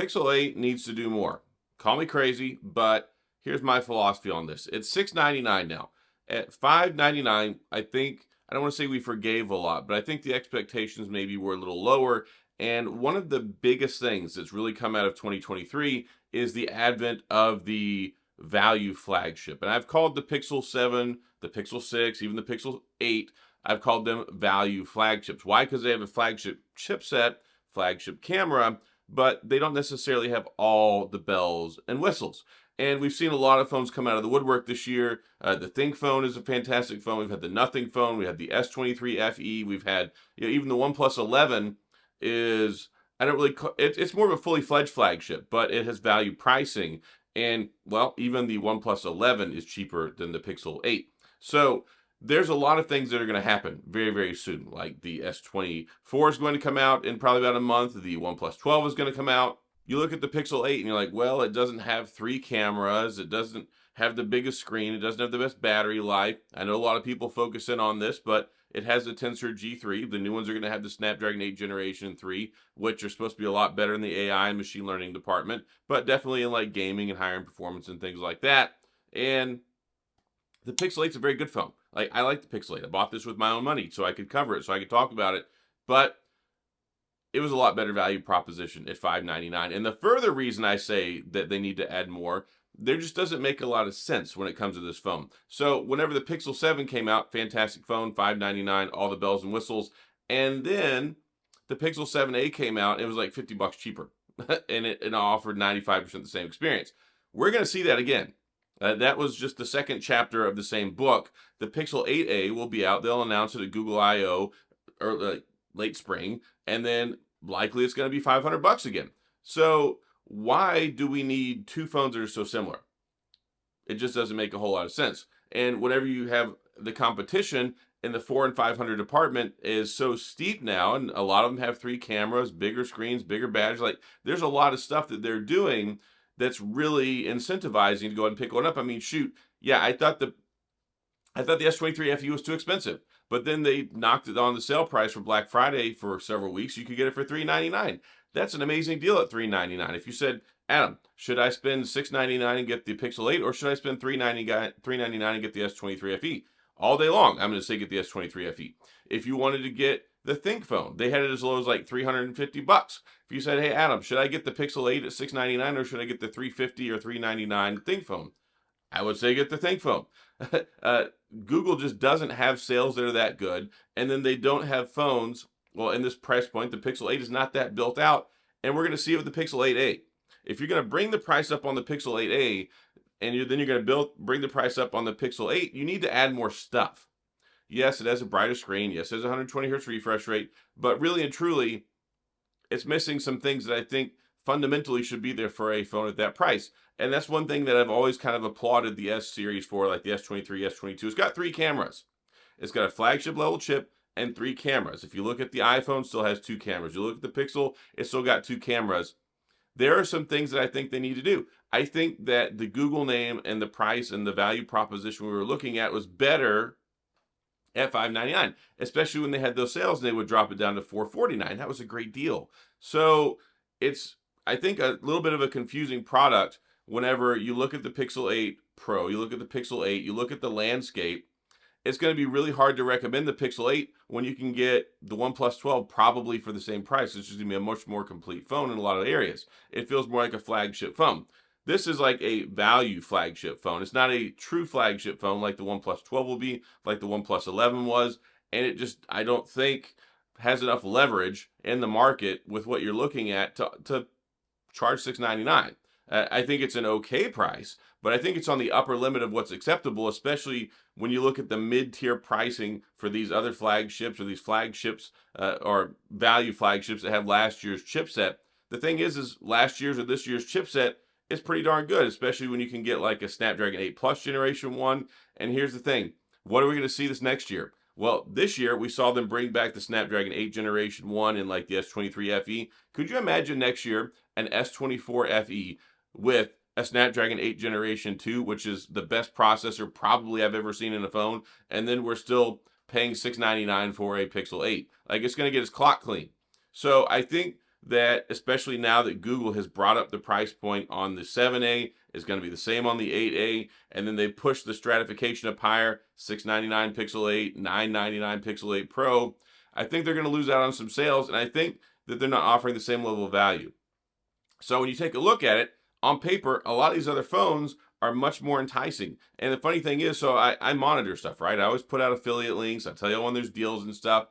Pixel 8 needs to do more. Call me crazy, but here's my philosophy on this. It's $699 now. At $599, I think, I don't want to say we forgave a lot, but I think the expectations maybe were a little lower. And one of the biggest things that's really come out of 2023 is the advent of the value flagship. And I've called the Pixel 7, the Pixel 6, even the Pixel 8, I've called them value flagships. Why? Because they have a flagship chipset, flagship camera, but they don't necessarily have all the bells and whistles. And we've seen a lot of phones come out of the woodwork this year. The Think phone is a fantastic phone. We've had the Nothing phone. We had the S23 FE. We've had, even the OnePlus 11 is, I don't really, it's more of a fully fledged flagship, but it has value pricing. And, well, even the OnePlus 11 is cheaper than the Pixel 8. So there's a lot of things that are going to happen very, very soon. Like the S24 is going to come out in probably about a month. The OnePlus 12 is going to come out. You look at the Pixel 8 and you're like, well, it doesn't have 3 cameras. It doesn't have the biggest screen. It doesn't have the best battery life. I know a lot of people focus in on this, but it has the Tensor G3. The new ones are going to have the Snapdragon 8 Generation 3, which are supposed to be a lot better in the AI and machine learning department, but definitely in like gaming and higher end performance and things like that. And the Pixel 8 is a very good phone. Like, I like the Pixel 8. I bought this with my own money so I could cover it, so I could talk about it. But it was a lot better value proposition at $599. And the further reason I say that they need to add more, there just doesn't make a lot of sense when it comes to this phone. So whenever the Pixel 7 came out, fantastic phone, $599, all the bells and whistles. And then the Pixel 7a came out, it was like $50 cheaper. and it offered 95% the same experience. We're going to see that again. That was just the second chapter of the same book. The Pixel 8a will be out. They'll announce it at Google I/O or late spring, and then likely it's going to be $500 again. So why do we need 2 phones that are so similar? It just doesn't make a whole lot of sense. And whenever you have the competition in the $400 and $500 department is so steep now, and a lot of them have 3 cameras, bigger screens, bigger batteries. Like, there's a lot of stuff that they're doing that's really incentivizing to go ahead and pick one up. I mean, shoot, yeah, I thought the S23 FE was too expensive, but then they knocked it on the sale price for Black Friday for several weeks. You could get it for $399. That's an amazing deal at $399. If you said, Adam, should I spend $699 and get the Pixel 8, or should I spend $399 and get the S23 FE? All day long, I'm going to say get the S23 FE. If you wanted to get the Think phone, they had it as low as like $350. If you said, hey, Adam, should I get the Pixel 8 at $699 or should I get the $350 or $399 Think phone? I would say get the Think phone. Google just doesn't have sales that are that good, and then they don't have phones. Well, in this price point, the Pixel 8 is not that built out, and we're going to see it with the Pixel 8a. If you're going to bring the price up on the Pixel 8a, and then you're going to bring the price up on the Pixel 8, you need to add more stuff. Yes, it has a brighter screen. Yes, it has a 120 hertz refresh rate, but really and truly, it's missing some things that I think fundamentally should be there for a phone at that price. And that's one thing that I've always kind of applauded the S series for, like the S23, S22. It's got 3 cameras. It's got a flagship level chip and 3 cameras. If you look at the iPhone, it still has 2 cameras. You look at the Pixel, it's still got 2 cameras. There are some things that I think they need to do. I think that the Google name and the price and the value proposition we were looking at was better at $599, especially when they had those sales and they would drop it down to $449. That was a great deal. So it's, I think, a little bit of a confusing product whenever you look at the Pixel 8 Pro, you look at the Pixel 8, you look at the landscape. It's going to be really hard to recommend the Pixel 8 when you can get the OnePlus 12 probably for the same price. It's just going to be a much more complete phone in a lot of areas. It feels more like a flagship phone. This is like a value flagship phone. It's not a true flagship phone like the OnePlus 12 will be, like the OnePlus 11 was. And it just, I don't think, has enough leverage in the market with what you're looking at to charge $699. I think it's an okay price, but I think it's on the upper limit of what's acceptable, especially when you look at the mid-tier pricing for these other flagships or these flagships or value flagships that have last year's chipset. The thing is last year's or this year's chipset is pretty darn good, especially when you can get like a Snapdragon 8 Plus Generation 1. And here's the thing. What are we going to see this next year? Well, this year we saw them bring back the Snapdragon 8 Generation 1 and like the S23 FE. Could you imagine next year an S24 FE with a Snapdragon 8 Generation 2, which is the best processor probably I've ever seen in a phone, and then we're still paying $699 for a Pixel 8? Like, it's going to get its clock clean. So I think that, especially now that Google has brought up the price point on the 7A, is going to be the same on the 8A, and then they push the stratification up higher, 699 Pixel 8, 999 Pixel 8 Pro. I think they're going to lose out on some sales, and I think that they're not offering the same level of value. So when you take a look at it, on paper, a lot of these other phones are much more enticing. And the funny thing is, so I monitor stuff, right? I always put out affiliate links. I tell you when there's deals and stuff.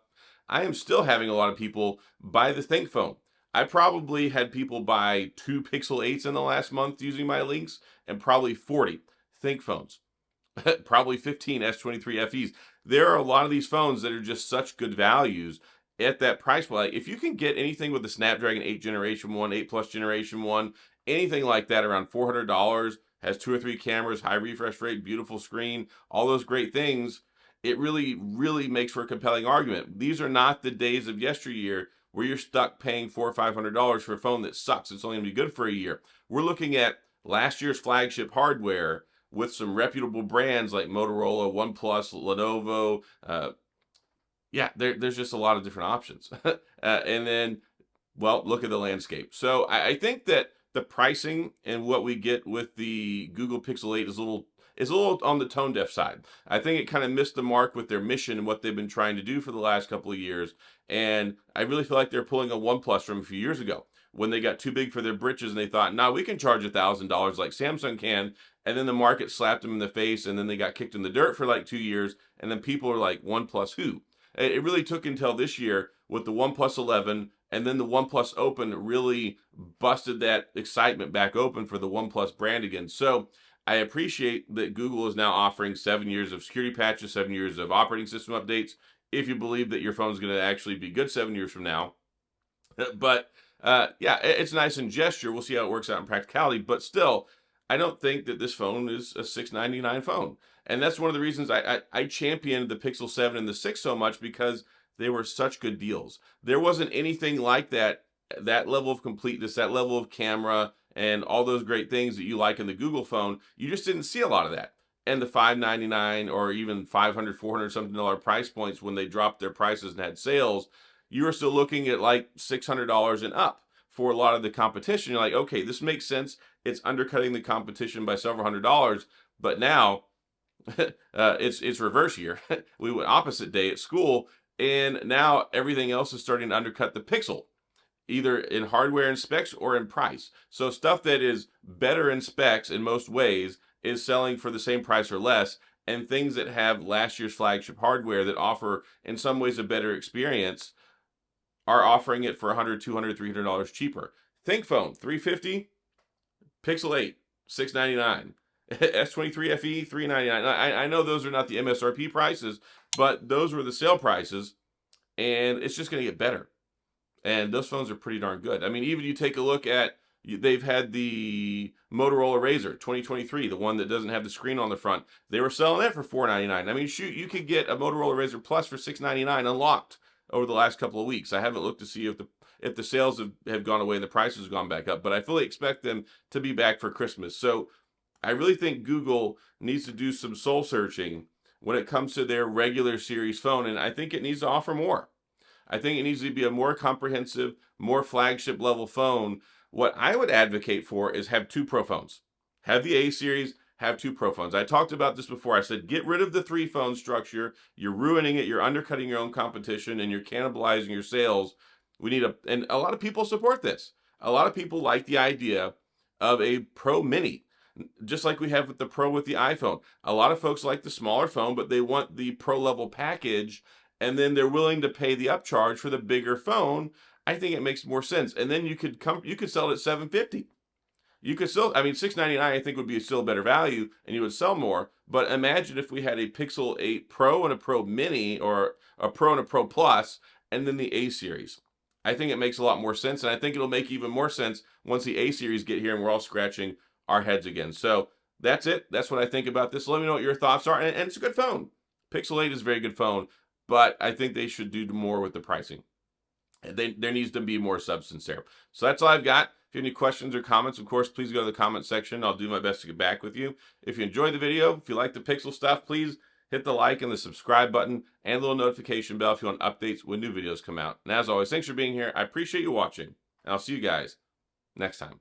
I am still having a lot of people buy the Think phone. I probably had people buy 2 Pixel 8s in the last month using my links, and probably 40 Think phones. Probably 15 S23 FEs. There are a lot of these phones that are just such good values at that price point. Like, if you can get anything with the Snapdragon 8 Generation 1, 8 Plus Generation 1, anything like that around $400, has 2 or 3 cameras, high refresh rate, beautiful screen, all those great things, it really, really makes for a compelling argument. These are not the days of yesteryear where you're stuck paying $400 or $500 for a phone that sucks. It's only going to be good for a year. We're looking at last year's flagship hardware with some reputable brands like Motorola, OnePlus, Lenovo. There's just a lot of different options. And then, well, look at the landscape. So I think that the pricing and what we get with the Google Pixel 8 is a little on the tone deaf side. I think it kind of missed the mark with their mission and what they've been trying to do for the last couple of years. And I really feel like they're pulling a OnePlus from a few years ago when they got too big for their britches and they thought, nah, we can charge $1,000 like Samsung can. And then the market slapped them in the face, and then they got kicked in the dirt for like 2 years. And then people are like, OnePlus who? It really took until this year with the OnePlus 11 and then the OnePlus Open really busted that excitement back open for the OnePlus brand again. So I appreciate that Google is now offering 7 years of security patches, 7 years of operating system updates, if you believe that your phone is going to actually be good 7 years from now. But it's nice in gesture. We'll see how it works out in practicality. But still, I don't think that this phone is a $699 phone. And that's one of the reasons I championed the Pixel 7 and the 6 so much, because they were such good deals. There wasn't anything like that level of completeness, that level of camera, and all those great things that you like in the Google phone. You just didn't see a lot of that. And the $599 or even $500, $400 something price points, when they dropped their prices and had sales, you were still looking at like $600 and up for a lot of the competition. You're like, okay, this makes sense. It's undercutting the competition by several $100s. But now it's reverse here. We went opposite day at school, and now everything else is starting to undercut the Pixel, either in hardware and specs or in price. So stuff that is better in specs in most ways is selling for the same price or less, and things that have last year's flagship hardware that offer in some ways a better experience are offering it for $100, $200, $300 cheaper. Think phone, $350, Pixel 8, $699. S23 FE, $399. I know those are not the MSRP prices, but those were the sale prices, and it's just going to get better. And those phones are pretty darn good. I mean, even you take a look at, they've had the Motorola Razr 2023, the one that doesn't have the screen on the front. They were selling that for $499. I mean, shoot, you could get a Motorola Razr Plus for $699 unlocked over the last couple of weeks. I haven't looked to see if the sales have gone away and the prices have gone back up, but I fully expect them to be back for Christmas. So I really think Google needs to do some soul searching when it comes to their regular series phone, and I think it needs to offer more. I think it needs to be a more comprehensive, more flagship level phone. What I would advocate for is have 2 Pro phones. Have the A series, have 2 Pro phones. I talked about this before. I said, get rid of the 3 phone structure. You're ruining it. You're undercutting your own competition, and you're cannibalizing your sales. And a lot of people support this. A lot of people like the idea of a Pro Mini, just like we have with the Pro with the iPhone. A lot of folks like the smaller phone, but they want the Pro level package, and then they're willing to pay the upcharge for the bigger phone. I think it makes more sense. And then you could sell it at $750. You could still, I mean, $699 I think would be still a better value, and you would sell more. But imagine if we had a Pixel 8 Pro and a Pro Mini, or a Pro and a Pro Plus, and then the A series. I think it makes a lot more sense, and I think it'll make even more sense once the A series get here and we're all scratching our heads again. So that's it. That's what I think about this. Let me know what your thoughts are. And it's a good phone. Pixel 8 is a very good phone, but I think they should do more with the pricing. There needs to be more substance there. So that's all I've got. If you have any questions or comments, of course, please go to the comment section. I'll do my best to get back with you. If you enjoyed the video, if you like the Pixel stuff, please hit the like and the subscribe button and the little notification bell if you want updates when new videos come out. And as always, thanks for being here. I appreciate you watching. And I'll see you guys next time.